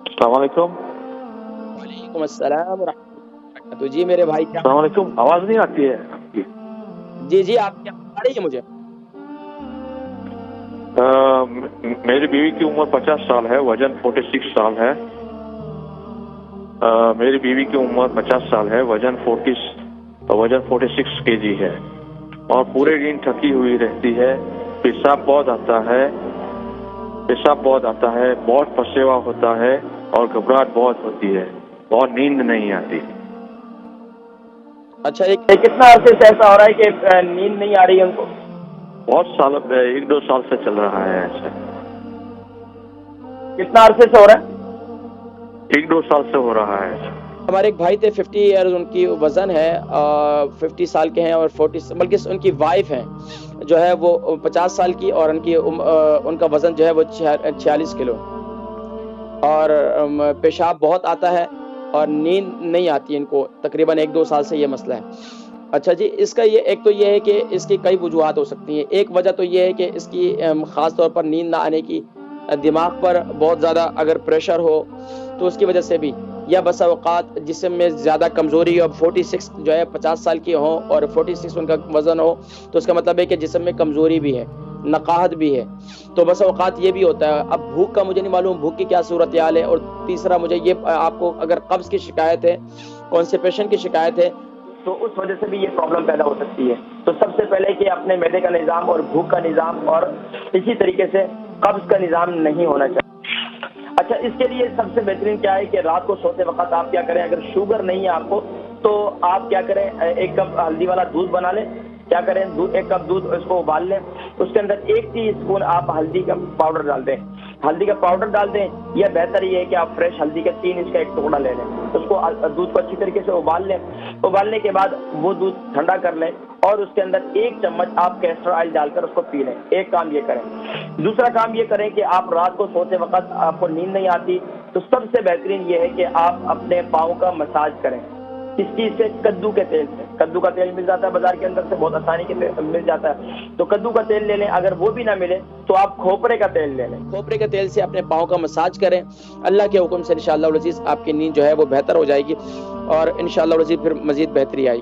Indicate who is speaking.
Speaker 1: السلام علیکم.
Speaker 2: وعلیکم السلام ورحمۃ اللہ وبرکاتہ. جی میرے بھائی کیا؟
Speaker 1: السلام علیکم. آواز نہیں آتی ہے آپ کی؟
Speaker 2: جی آپ کی آواز آ رہی ہے مجھے.
Speaker 1: میری بیوی کی عمر 50 سال ہے, وزن 46 سال ہے. میری بیوی کی عمر 50 سال ہے, وزن 46 kg ہے, اور پورے دن تھکی ہوئی رہتی ہے. پیشاب بہت آتا ہے, بہت پسیوا ہوتا ہے, اور گھبراہٹ بہت ہوتی ہے, اور نیند نہیں آتی.
Speaker 2: اچھا, کتنا عرصے سے ایسا ہو رہا ہے کہ نیند نہیں آ رہی ہے ان کو؟
Speaker 1: بہت سال, 1-2 سال سے چل رہا ہے ایسا.
Speaker 2: کتنا عرصے سے ہو رہا ہے؟
Speaker 1: 1-2 سال سے ہو رہا ہے ایسا.
Speaker 2: ہمارے ایک بھائی تھے, 50 ایئرز ان کی وزن ہے, 50 سال کے ہیں, اور 40 بلکہ ان کی وائف ہیں جو ہے وہ 50 سال کی, اور ان کا وزن جو ہے وہ 46 کلو, اور پیشاب بہت آتا ہے اور نیند نہیں آتی ان کو. تقریباً 1-2 سال سے یہ مسئلہ ہے. اچھا جی, اس کا ایک تو یہ ہے کہ اس کی کئی وجوہات ہو سکتی ہیں. ایک وجہ تو یہ ہے کہ اس کی خاص طور پر نیند نہ آنے کی, دماغ پر بہت زیادہ اگر پریشر ہو تو اس کی وجہ سے بھی, یا بسا اوقات جسم میں زیادہ کمزوری ہو. 46 جو ہے 50 سال کی ہو اور 46 ان کا وزن ہو, تو اس کا مطلب ہے کہ جسم میں کمزوری بھی ہے, نقاہت بھی ہے, تو بسا اوقات یہ بھی ہوتا ہے. اب بھوک کا مجھے نہیں معلوم بھوک کی کیا صورتحال ہے. اور تیسرا مجھے یہ, آپ کو اگر قبض کی شکایت ہے, کانسٹیپیشن کی شکایت ہے, تو اس وجہ سے بھی یہ پرابلم پیدا ہو سکتی ہے. تو سب سے پہلے کہ اپنے معدے کا نظام اور بھوک کا نظام, اور اسی طریقے سے قبض کا نظام نہیں ہونا چاہیے. اچھا, اس کے لیے سب سے بہترین کیا ہے کہ رات کو سوتے وقت آپ کیا کریں, اگر شوگر نہیں ہے آپ کو تو آپ کیا کریں, 1 کپ ہلدی والا دودھ بنا لیں. کیا کریں, 1 کپ دودھ اس کو ابال لیں, اس کے اندر 1 ٹی اسپون آپ ہلدی کا پاؤڈر ڈال دیں. ہلدی کا پاؤڈر ڈال دیں, یا بہتر یہ ہے کہ آپ فریش ہلدی کا 3 انچ کا ایک ٹکڑا لے لیں, اس کو دودھ کو اچھی طریقے سے ابال لیں. ابالنے کے بعد وہ دودھ ٹھنڈا کر لیں, اور اس کے اندر 1 چمچ آپ کیسٹر آئل ڈال کر اس کو پی لیں. ایک کام یہ کریں. دوسرا کام یہ کریں کہ آپ رات کو سوتے وقت آپ کو نیند نہیں آتی, تو سب سے بہترین یہ ہے کہ آپ اپنے پاؤں کا مساج کریں. اس چیز سے کدو کے تیل سے, کدو کا تیل مل جاتا ہے بازار کے اندر سے, بہت آسانی کے مل جاتا ہے, تو کدو کا تیل لے لیں. اگر وہ بھی نہ ملے تو آپ کھوپرے کا تیل لے لیں. کھوپرے کے تیل سے اپنے پاؤں کا مساج کریں. اللہ کے حکم سے انشاءاللہ العزیز آپ کی نیند جو ہے وہ بہتر ہو جائے گی, اور انشاءاللہ العزیز پھر مزید بہتری آئے گی.